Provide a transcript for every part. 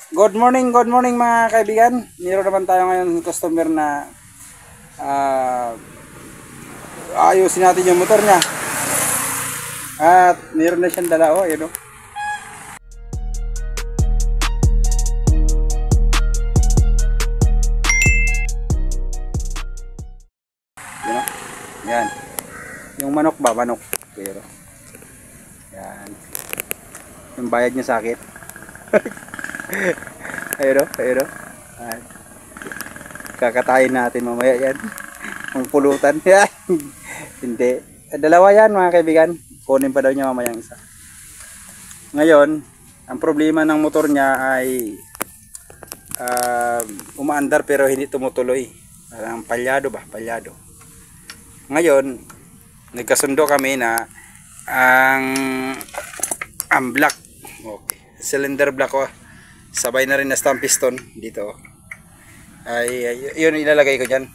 Good morning mga kaibigan. Meron naman tayo ngayon customer na ayusin natin yung motor niya. At meron na siyang dala, yun o. Yun o. Yan. Yung manok ba? Manok. Pero yan. Yung bayad niya sa akin. Ayun o. Ayun o. Kakatayin natin mamaya yan. Ang pulutan. Hindi. Dalawa yan mga kaibigan. Kunin pa daw niya mamaya ang isa. Ngayon, ang problema ng motor niya ay umaandar pero hindi tumutuloy. Parang palyado ba? Palyado. Ngayon, nagkasundo kami na ang block. Okay. Cylinder block ko. Sabay na rin na stamp piston dito. Ay yun ilalagay ko dyan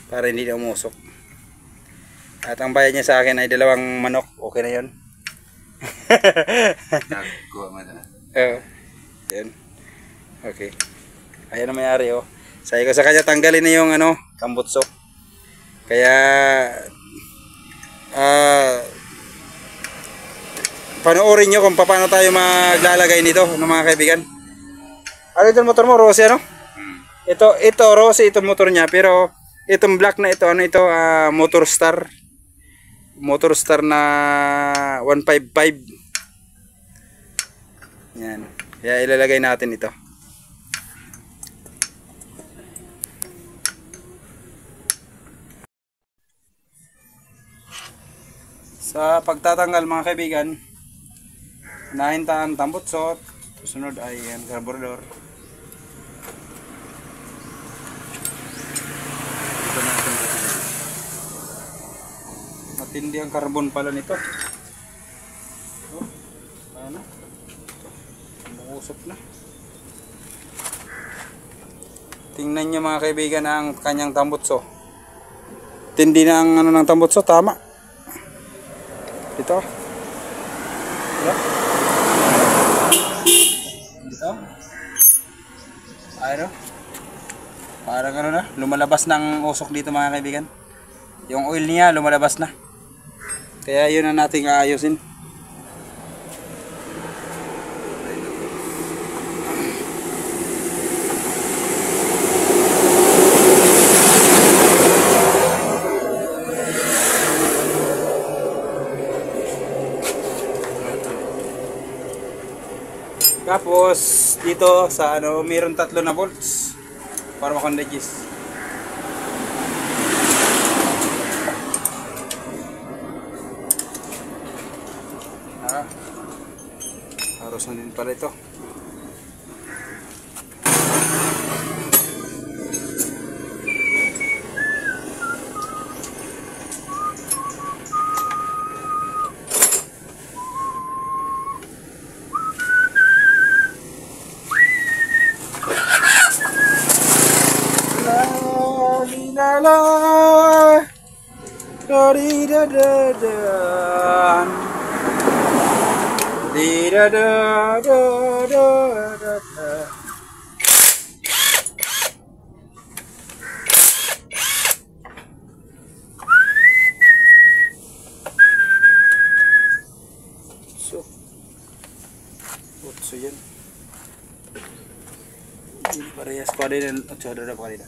para hindi na umusok. At ang bayad niya sa akin ay 2 manok. Okay na yun. Yan. Okay. Ayan ang mayari oh. Sabi ko sa kanya tanggalin na yung kambutso. Kaya panoorin nyo kung paano tayo maglalagay nito mga kaibigan. Ano itong motor mo? Rossi ano? Ito Rossi itong motor niya, pero itong black na ito, Motor Star. Motor Star na 155. Yan. Kaya ilalagay natin ito. Sa pagtatanggal mga kaibigan, nahintaan tambutsot. Susunod ay ang carburetor. Matindi ang carbon pala nito. Ano? Umuusok na. Tingnan nyo mga kaibigan ang kanyang tambutso. Tindi na ang ng tambutso, tama. Ito. Ito. Ayun. Parang na, lumalabas ng usok dito mga kaibigan. Yung oil niya lumalabas na. Kaya yun ang nating aayusin. Tapos dito sa mayroon 3 na bolts para makondegis. Haros na din pala ito. La la da di da da da di da da da da da da. So yan. Parehas ko din 8 ada pa kanina.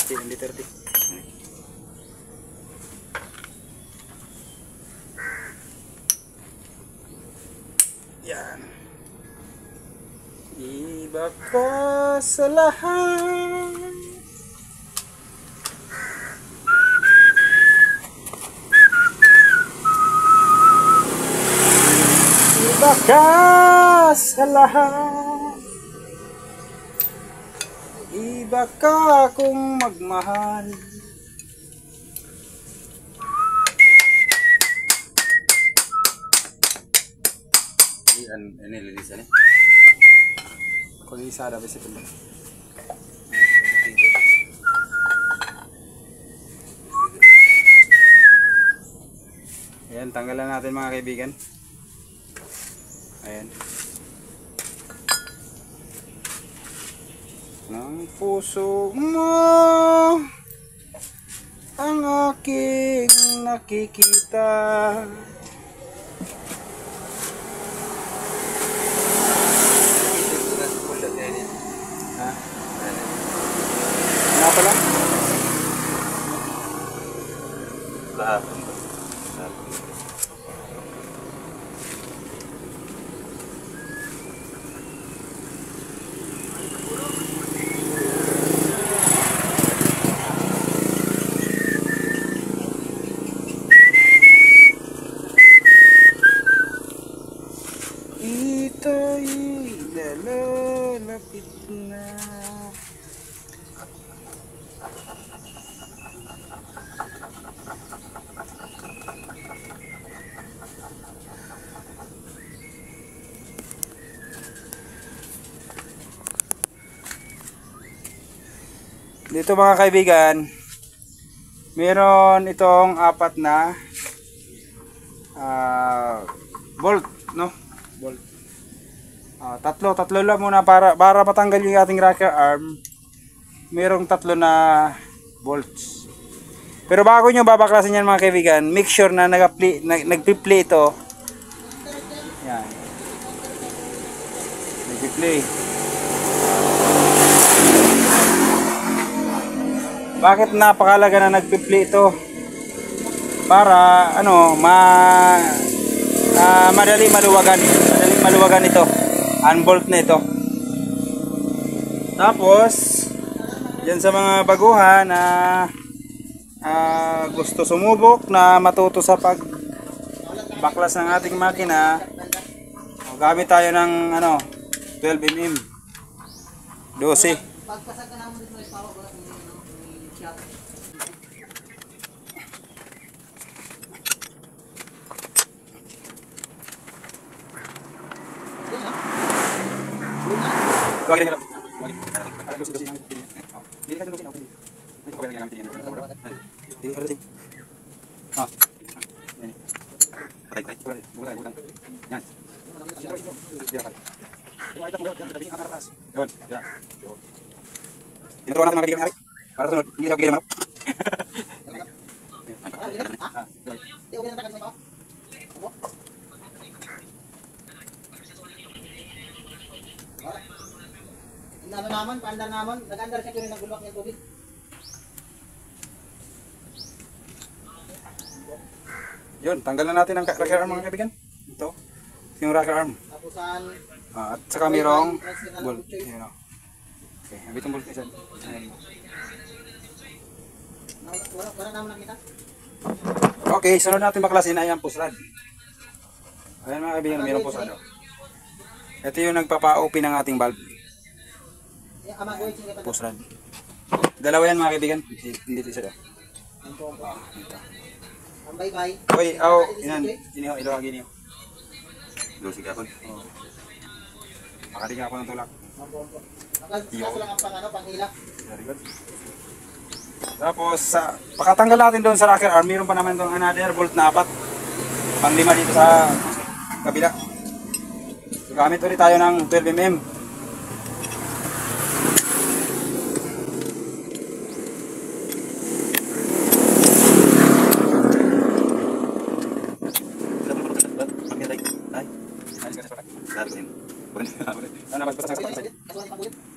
Hindi 30. Yan. Iba ka sa lahat. Iba ka sa lahat. Iba ka kung magmahal. Ini lilisan eh. Kung isa ada besi pula. Ayan, tanggalan natin mga kaibigan. Ayan. ng puso mo ang aking nakikita. Ha? Ano pala? Lahat. Ito'y lalapit na. Dito mga kaibigan, meron itong apat na bolt, no? Bolt. Tatlo lang muna para matanggal yung ating rocker arm. Merong tatlo na bolts. Pero bago nyo babaklasin yan mga kaibigan, make sure na nagpi-play ito. Yan. Nagpi-play. Bakit napakalaga na nagpi-play ito? Para ano, madali maluwagan ito. Unbolt na ito. Tapos yan sa mga baguhan na gusto sumubok na matuto sa pagbaklas ng ating makina, gamit tayo ng 12mm 12. Tinuturuan natin mga kaibigan natin para sunod, hindi daw kaibigan Ano naman, paandar naman, nag-andar siya pero nagulak ng tubig. Yun, tanggal na natin ang rocker arm mga kaibigan. Ito, yung rocker arm. Tapusan, At saka mayroong bolt. Yun, o. Okay, habit ang bolt isa. wala naman nakita. Okay, sunod natin baklasin ay ang pusrad. Ayan mga kaibigan, mayroong pusrad. Ito yung nagpapa-open ng ating valve. Pusrad. Dalawa yan mga kaibigan. Hindi ito isa daw. Ito. Bye-bye. Uy, iniho, ilawagi niyo. Dosi ka po. Makating ako ng tulak. Kaso lang ang panghila. Very good. Tapos, pakatanggal natin doon sa rocker arm, mayroon pa naman doon another bolt na 4. Pang-5 dito sa kabila. So, gamit ulit tayo ng 12mm.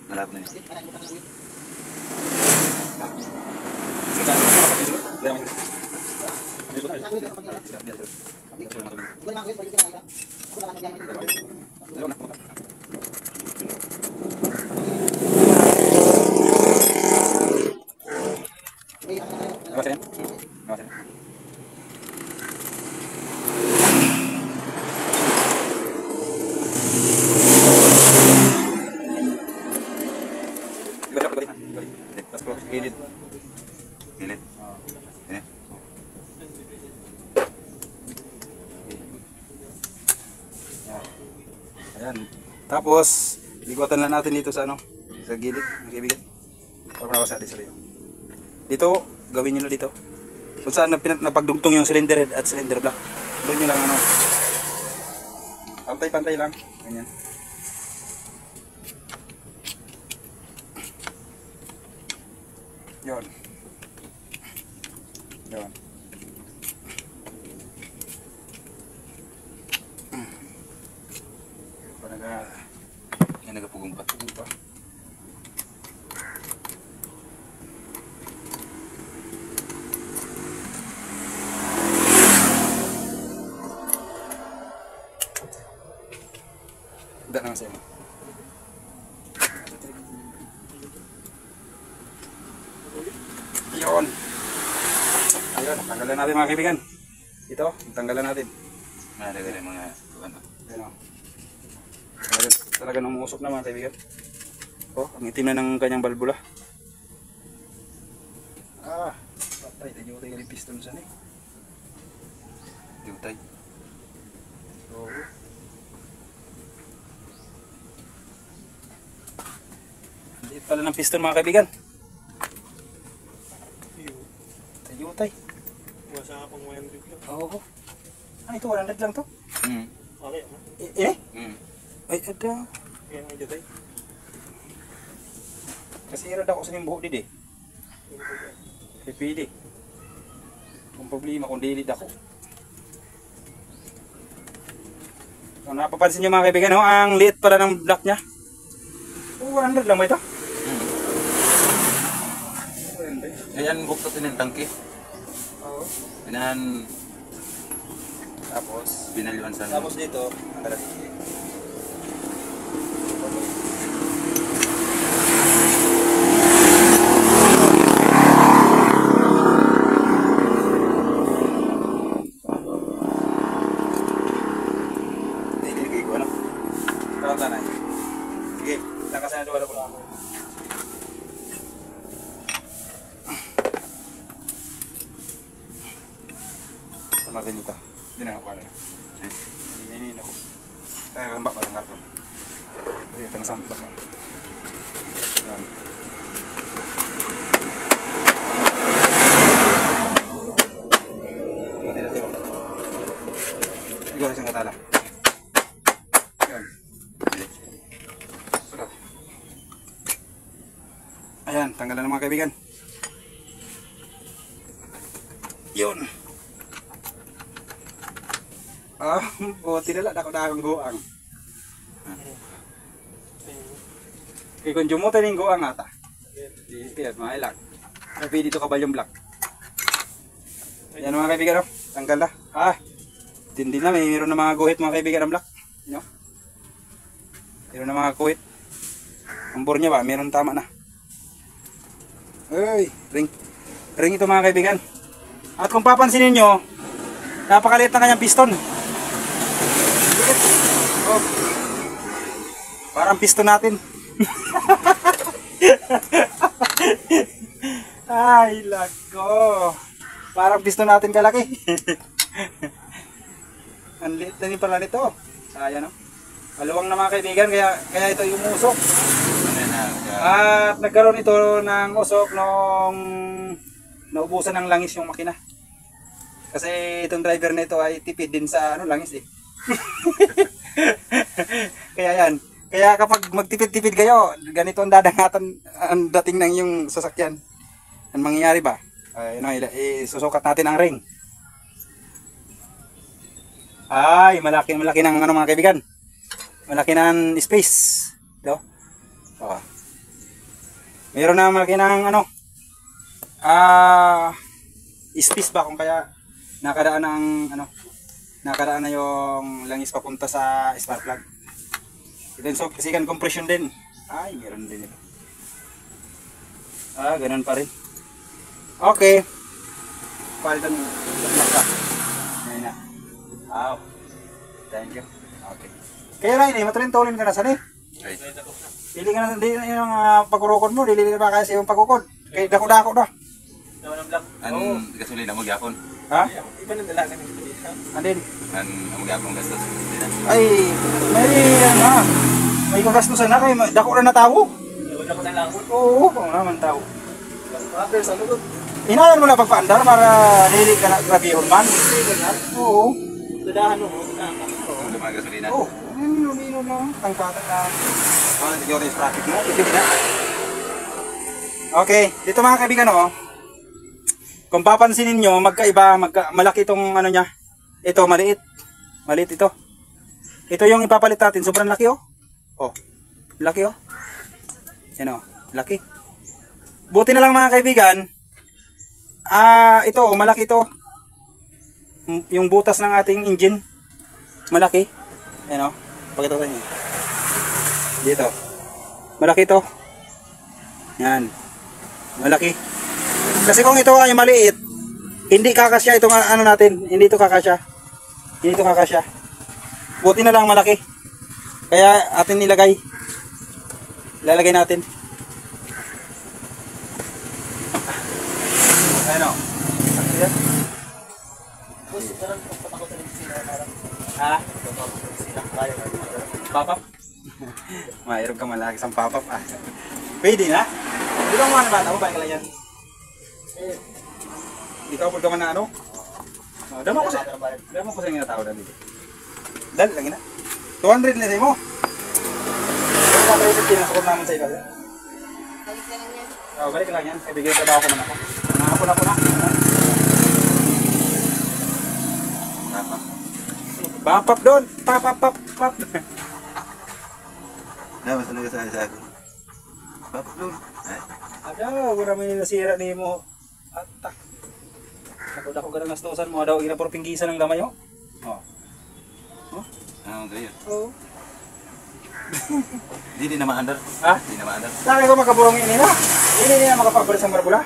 Malapit na yun. Gilid. Gilid. Eh. Ayan. Tapos, iguatan lang natin dito sa sa gilid, mga kaibigan. Para mawas natin sa iyo. Dito, gawin nyo na dito. Kung saan napagdugtong yung cylinder head at cylinder block. Doon nyo lang pantay-pantay lang. Ganyan. Yun. Yun. Yan nagapugong pa. Ito. Tidak na sa'yo. Yun. Ayun, tanggalan natin mga kaibigan. Ito, tanggalan natin. Malagay ng mga ano. Ayun o. Talaga umusok na mga kaibigan. Oh, ang itim na ng kanyang balbula. Ah, patay. Tayo tayo yung piston sa ni. Diutay. Oo. Liit pala ng piston mga kaibigan. Tayo tayo. Wasa nga pang 100 lang. Oo. Ah, ito 100 lang to. Okay, Eh? Ay, ada. Kaya nga dyan tayo. Kasi irad ako sa niyong buhok didi. Pipili. Kung problema kung dilid ako. Kung napapansin niyo mga kaibigan, ang liit pala ng block niya. Oh, 100 lang ba ito? 100. Ayan, buktot din yung tangke. Oo. Yan, Tapos, binaliwan sa dito, iligay ko, ano? Tawag na. Sige, nakasan na wala ko lang. Sama din ito. Hindi na ako ano. Ini ako. Kaya kambak pa ng karton. Ito ang sampak. Yan. Ikaw isang katala. Yan. Ayan, tanggalan ng mga kaibigan. Yun. Ah, buti nila dako dakong guang. Kaya kung jumutan yung guang ata. Di kaya mailag. Tapi dito kabalyong black. Yan mga kaibigan, oh. Tanggal na. Ah, tindi na. Mayroon na mga guhit mga kaibigan ang black. You know? Mayroon na mga guhit. Ang bore niya ba? Mayroon tama na. Uy, ring. Ring ito mga kaibigan. At kung papansinin nyo, napakaliit na kanyang piston. Oh. Parang piston natin. Ay, lako. Parang piston natin kalaki. Ang liit na din pala nito. Ayan o. Maluwang na mga kaibigan, kaya ito yung usok. At nagkaroon ito ng usok nung naubusan ng langis yung makina. Kasi itong driver na ito ay tipid din sa langis eh. Kaya yan. Kaya kapag magtipid-tipid kayo, ganito ang dadangatan ang dating ng yung sasakyan. Ang mangyayari ba? Isusukat natin ang ring. Ay, malaki ng ano mga kaibigan. Malaki ng space. Do? Oh. Meron na malaki ng ano. Space ba kung kaya nakadaan ng ano. Nakadaan na yung langis papunta sa spark plug. Ito so second compression din. Ay, meron din ito. Ganun pa rin. Okay. Palitan mo. Ayun na. Wow. Thank you. Okay. Kaya na ini, matrintolin ka na saan eh. Ay. Pili ka na, di na yung pagkurukod mo, dili na ba kasi yung pagkukod. Kaya dako-dako na. Ang gasolina mo gyapon. Ha? Iba nang dalaga ng dito. Andin. Ang gyapon gastos. Ay, may kagastusan na kayo, dako na natawo. Wala ko na lang. Oo, kung naman tao. After sa lugod. Inayan mo na pagpaandar para dili ka na grabihon man. Oo. Dadahan mo. Dadahan mo. Ang mga gasolina. Oo. Mino lang. Tangkatan na. Hindi ko rin traffic mo. Hindi na. Okay, dito mga kaibigan oh. Kung papansinin nyo, magkaiba, malaki itong ano niya. Ito, maliit. Maliit ito. Ito yung ipapalit natin. Sobrang laki oh. Oh, laki oh. Yan oh, laki. Buti na lang mga kaibigan. Ito, malaki ito. Yung butas ng ating engine. Malaki. Yan oh. Pakita ko sa inyo. Dito. Malaki ito. Yan. Malaki. Kasi kung ito ay maliit, hindi kakasya itong ano natin, hindi ito kakasya. Hindi ito kakasya. Buti na lang malaki. Kaya atin nilagay. Ilalagay natin. Ano? Ha? Papap? Mayroon ka malaki sa papap ah. Pwede na? Hindi ka mga bata mo, balik ka lang yan. Hindi ka upod ka man na ano? Dama ko sa mga tao na dito. Dal, lang na. 200 na sa'yo mo. Kaya tayo sa pinasakot naman sa ilalim. Balik lang yan. Ibigay sa trabaho ko man ako. Nakapon ako na. Papap doon. Papap. Basta nagasabi sa akin. Papap doon. Wala may nasira ni mo. Atak. Ako ka ng gastusan mo. Daw ginapuro pinggisan ng gamay oh. Ganyan. Oo. Hindi na maandar. Ha? Hindi na maandar. Sabi ko makapurong ini na. Hindi na makapagbalik sa Marbula.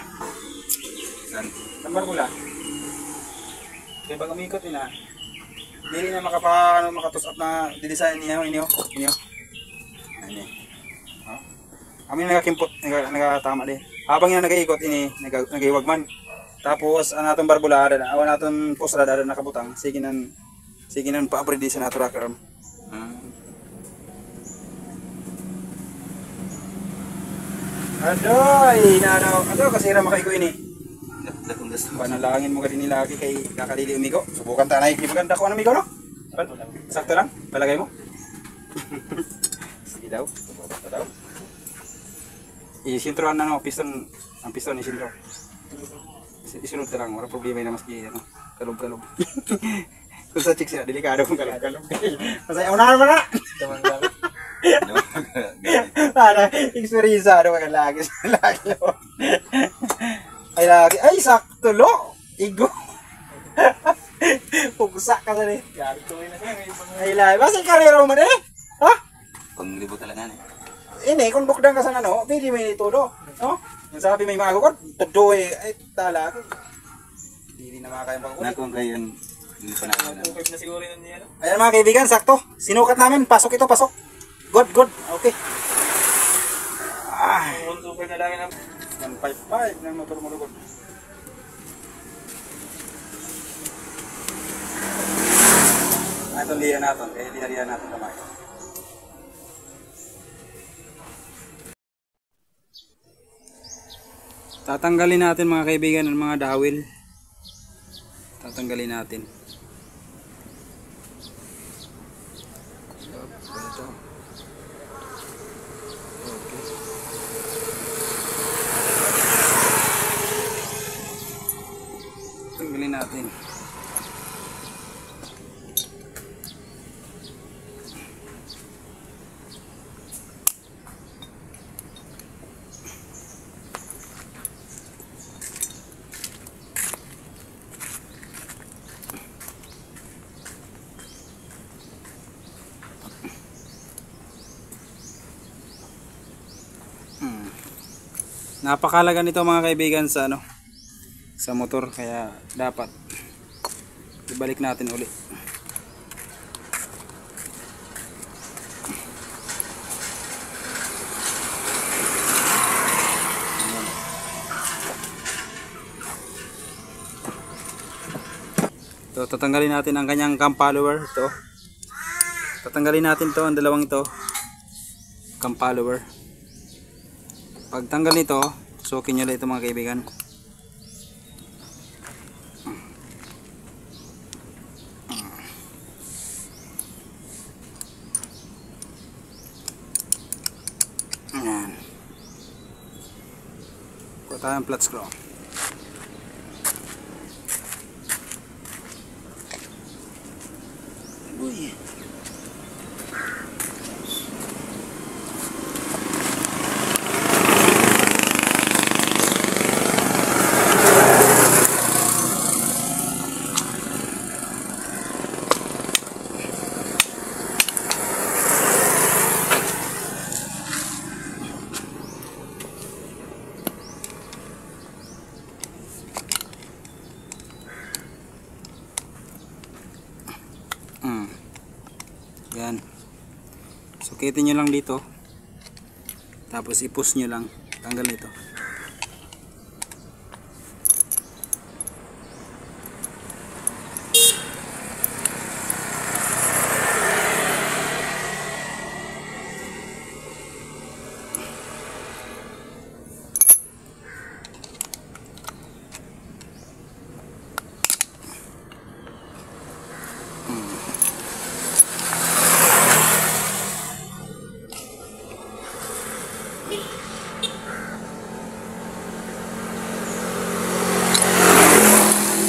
Saan? Sa Marbula. Kaya bang umikot na. Hindi na makatus up na didesign niya. Inyo. Ini. Kami nagakimpot, nagatama din. Habang yan nag-iikot ini, nag-iwagman. Tapos ang atong barbula, awan atong posra dada nakabutang. Sige nan pa-upgrade sa nato rocker arm. Adoy, adoy kasi ra makay ko ini. Dakong gasto. Panalangin mo ka din lagi kay kakalili umigo. Subukan ta nay, di maganda ko ang amigo no? Sakto lang, palagay mo. Sige daw, subukan ta daw. Isintroan na no, piston, ang piston isintro. Isunod ka lang, wala problema na maski ano, kalog-kalog. Kung sa chicks na, delikado kung kalog-kalog. Masaya, unahan mo na! Para, experience ano ka lagi sa lagi. Ay lagi, ay sakto lo! Igo! Pugsa ka sa rin. Ay lagi, basta karero mo na eh! Ha? Panglibo talaga na eh. Ini, kung bukdang ka sa ano, pwede may itudo. No? Yung sabi may mga kukot, todo eh, ay tala. Hindi na makakayang pagkulit. Nakong kayo hindi pa na. Ayan mga kaibigan, sakto. Sinukat namin, pasok ito, pasok. Good. Okay. Super na lang ng 155 ng motor mo lugod. Ito liyan natin, liyan natin kamay. Tatanggalin natin mga kaibigan ng mga dawil. Tatanggalin natin. Ito. Okay. Tanggalin natin. Napakalaga nito mga kaibigan sa ano, sa motor, kaya dapat ibalik natin uli. Ito, tatanggalin natin ang kanyang cam follower. Ito, tatanggalin natin to, ang dalawang ito, cam follower. Pagtanggal nito, sukin nyo lang ito mga kaibigan. Ayan. Kuha tayo ng flat screw. Uy. Yan. Sukitin nyo lang dito. Tapos i-push nyo lang. Tanggal ito.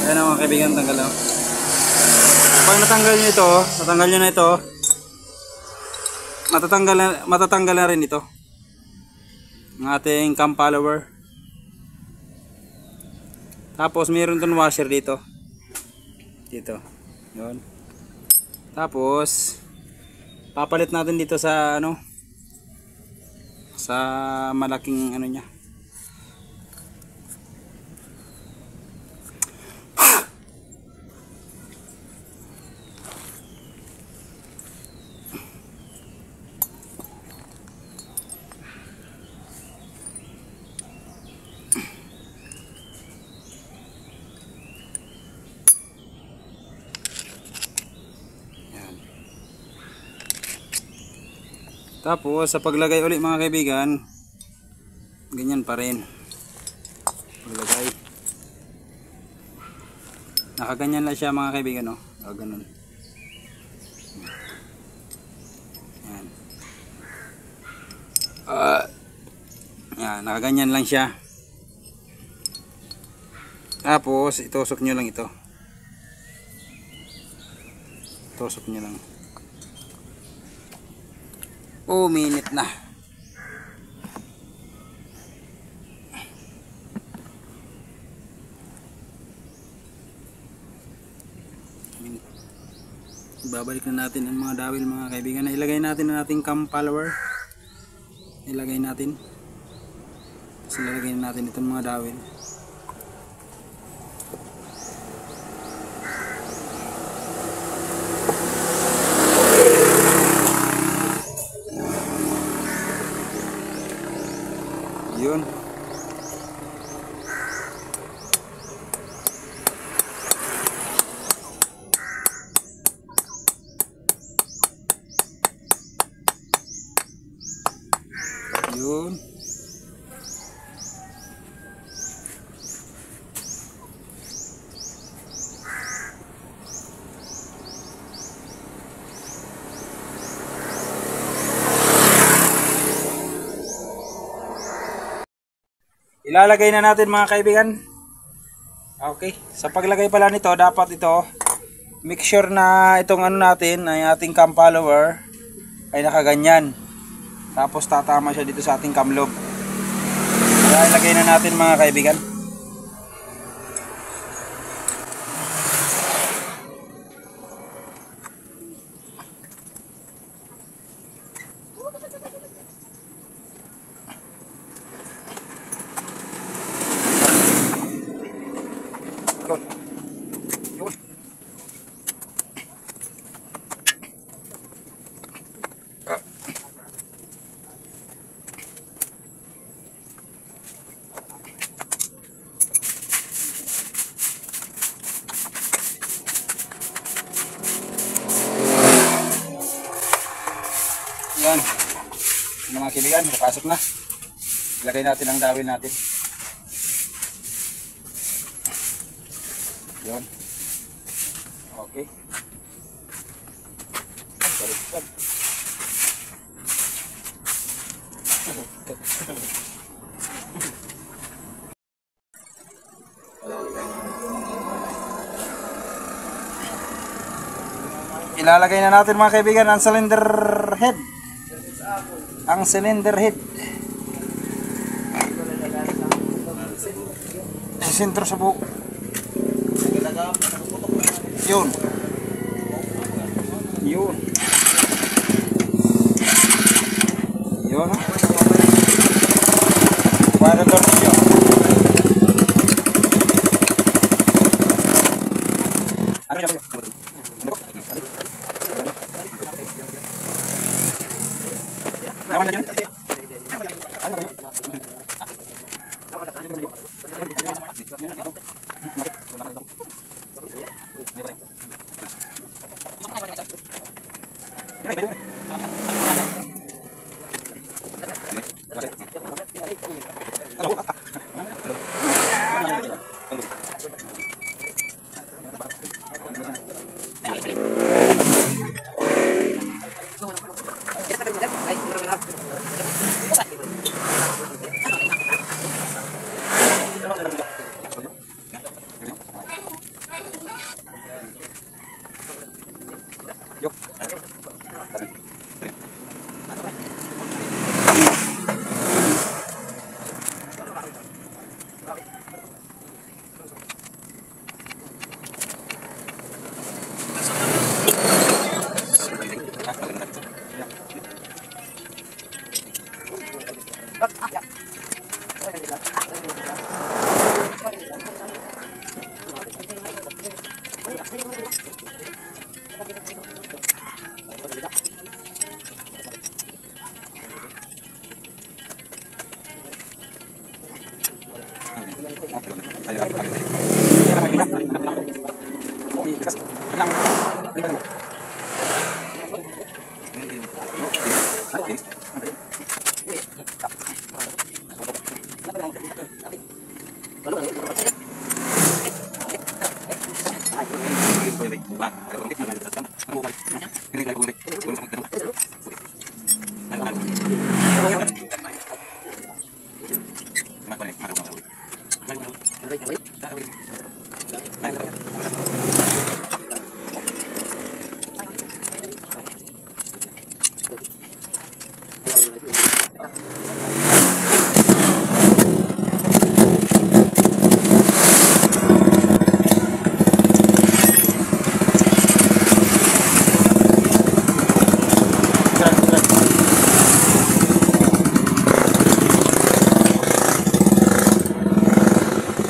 Ayan na mga kaibigan, tanggal na. Pag natanggal nyo ito, natanggal nyo na ito, matatanggal na rin ito. Ang ating cam follower. Tapos mayroon itong washer dito. Dito. Yun. Tapos papalit natin dito sa ano, sa malaking ano niya. Tapos sa paglagay ulit mga kaibigan, ganyan pa rin. Paglagay. Nakaganyan lang siya mga kaibigan, no? Ganun. Yan. Yan, nakaganyan lang siya. Tapos itusok nyo lang ito. Tusok nyo lang. Minute na. Babalik na natin ang mga dawil mga kaibigan. Ilagay natin ang ating cam follower. Ilagay natin. Tapos ilagay natin itong mga dawil. Yun. Yun. Ilalagay na natin mga kaibigan. Okay, sa paglagay pala nito, dapat ito make sure na itong ano natin, ay ating cam follower ay nakaganyan. Tapos tatama siya dito sa ating cam lobe. Kaya ilagay na natin mga kaibigan. Yan. Mga kaibigan, napasok na. Ilagay natin ang dawil natin. Yan. Okay. Baliktad. ilalagay na natin mga kaibigan ang cylinder head. Ang cylinder head. Sentro sa buhok. Yun. Yun. Yun. Para tornilyo. Ano yan? Naman na yun?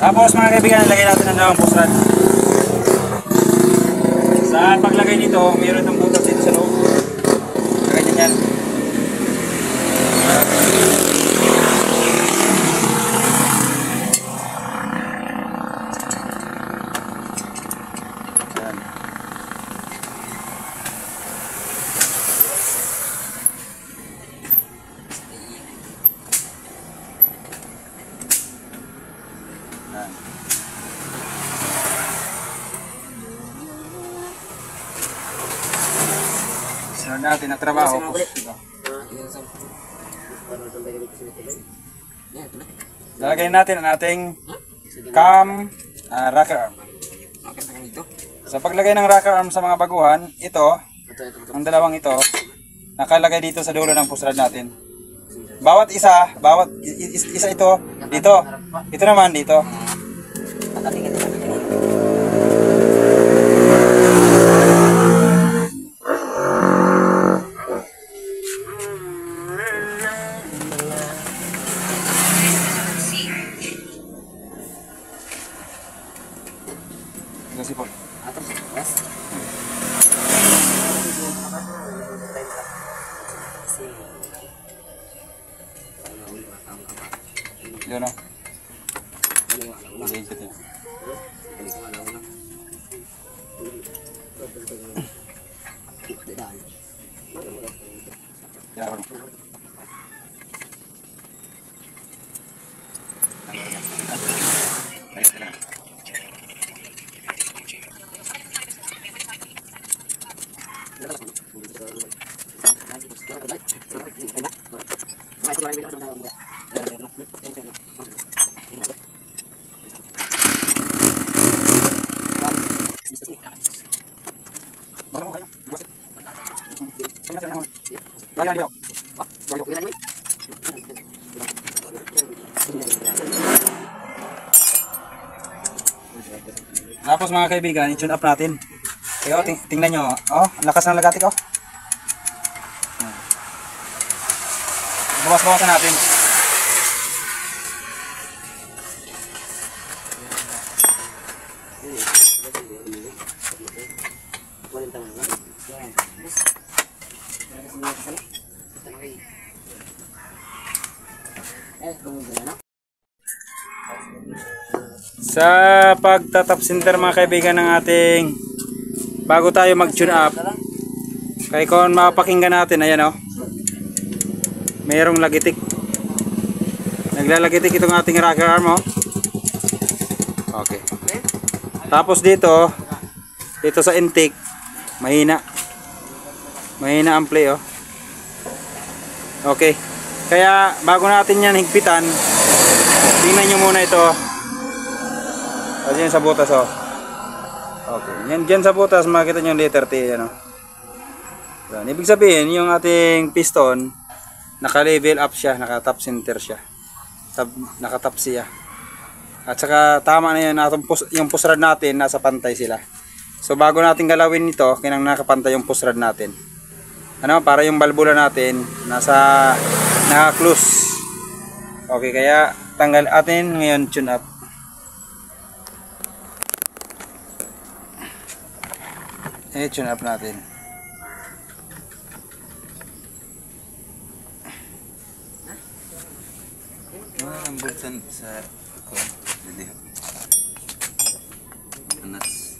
Tapos mga kaibigan, ilagay natin ang dalawang push rod. Sa paglagay nito, mayroon ng butas dito sa loob. Lagay nyo yan. Yan. Sunod natin ang trabaho. Lalagay natin ang ating cam rocker arm. Sa paglagay ng rocker arm sa mga baguhan, ito, ang dalawang ito, nakalagay dito sa dulo ng push rod natin. Bawat isa ito, dito. Ito naman dito. Kasi po. Yun o. Ikot yun. Baka mo kayo. Tapos mga kaibigan, i-tune up natin. Kaya tingnan nyo, oh, ang lakas ng lagatik, oh. Bawas-bawasan natin. Sa pagtatap center mga kaibigan ng ating bago tayo mag-tune up, kaya kung mapakinggan natin, ayan oh, mayroong lagitik, naglalagitik itong ating rocker arm, oh. Okay, tapos dito sa intake mahina ang play, oh. Okay, kaya bago natin yan higpitan, tingnan nyo muna ito. Diyan sa butas, oh. Okay. Yan dyan sa butas makikita nyo yung letter T, ano. So, ibig sabihin yung ating piston naka-level up siya, naka-top center siya. Naka-top siya. At saka tama na yun, yung push rod natin nasa pantay sila. So bago natin galawin ito, kinang nakapantay yung push rod natin. Ano, para yung balbula natin naka-close. Okay, kaya tanggal atin ngayon tune up. Tune up natin. Ang bulsan sa hindi. Anas.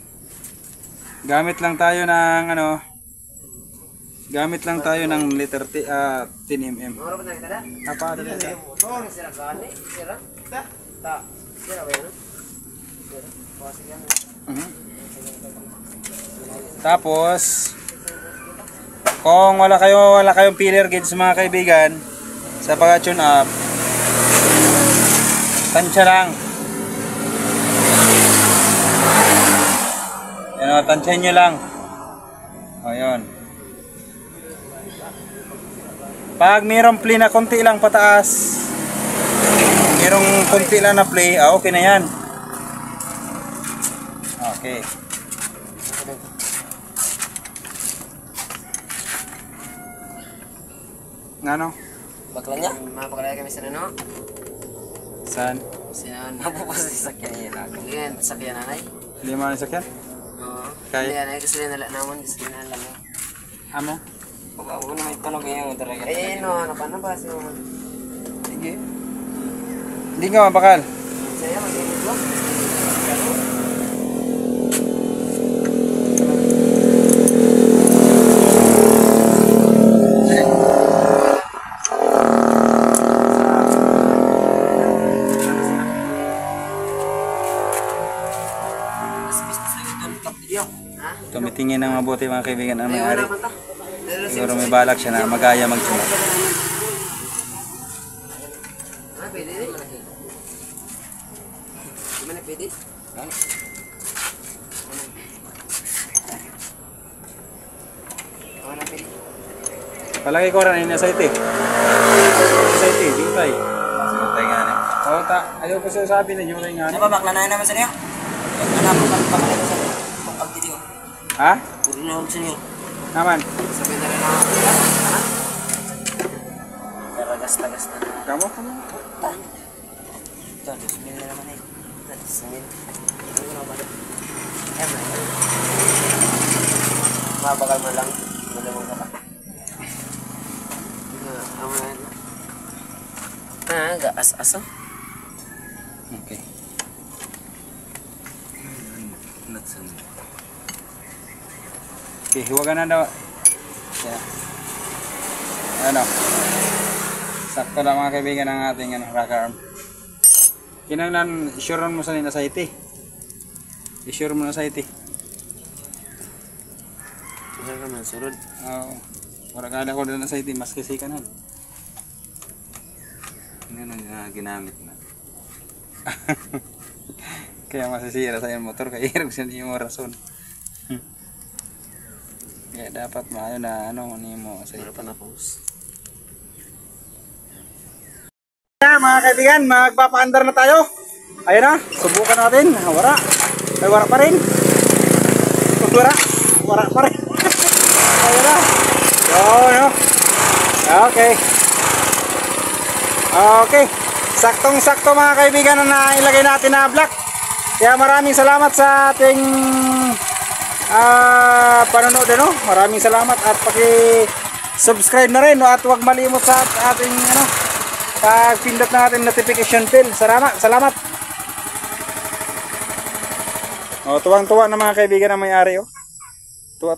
Gamit lang tayo ng ano, gamit lang tayo ng letter T, 10 mm. Apa dali sa? Tapos kung wala kayong filler gauge mga kaibigan sa pag-tune up, tansya lang. Yan o, tansyahin nyo lang. O yun. Pag mayroong play na konti lang pataas, mayroong konti lang na play, okay na yan. Okay. Ngano? Bakla niya? Mapakala kami sa ano? Saan? Saan? Napupas sa sakyan niya lang. Ngayon, sakyan nanay? Lima na sakyan? Oo. Kaya? Hindi, nanay. Gusto nila naman. Gusto nila lang. Amo? Pag-ako na may tanong ngayon talaga. Eh, no. Ano pa na ba? Sige. Hindi nga mabakal. Saya, mag-init mo. Tumitingin ng mabuti mga kaibigan ang may-ari. Siguro may balak siya na magaya mag-tune up. Ah, pwede rin. Di man na pwede? Ano na pwede? Palagi ko rin na site. Sa site, dintay. Sintay nga na. Oo, ayaw ko siya sabi na yung rin nga. Ano ba, bakla na naman sa niyo? Ano po ba bakla sa niyo? Ang video. Ha? Pwede na ako sa niyo. Naman. Sabi na rin ako. Pero gasta-gasta na. Kamu? Ito, 2,000 na naman eh. 2,000. Ano na ba? Mabakal mo lang. Malamang ka pa. Gaas-aso. Okay. Natsan. Okay, hiwagan na daw. Yeah. Ano? Sakto lang mga kaibigan ng ating rocker arm. Kinanglan, isurean mo sa nila sa iti. Isure mo na sa iti. Ano naman, surod? Oo. Para kada ko na sa iti, mas kasi ka na. Ano nga ginamit na. Kaya masisira sa iyong motor, kaya hirap siya yung rason. Kaya dapat maayo na ano, mo sa Ano iti. pa na post? mga kaibigan, magpapaandar na tayo. Ayun na, subukan natin. Wala. Ay, wala pa rin. Wala pa rin. Ayun na. No. Okay. Okay. Saktong-sakto mga kaibigan na ilagay natin na block. Kaya maraming salamat sa ating panonood, no? Maraming salamat at paki-subscribe na rin, no? At huwag malimot sa ating pag-pindot na ating notification bell. Salamat. Tuwang-tuwa na mga kaibigan na may-ari, oh. Tuwa.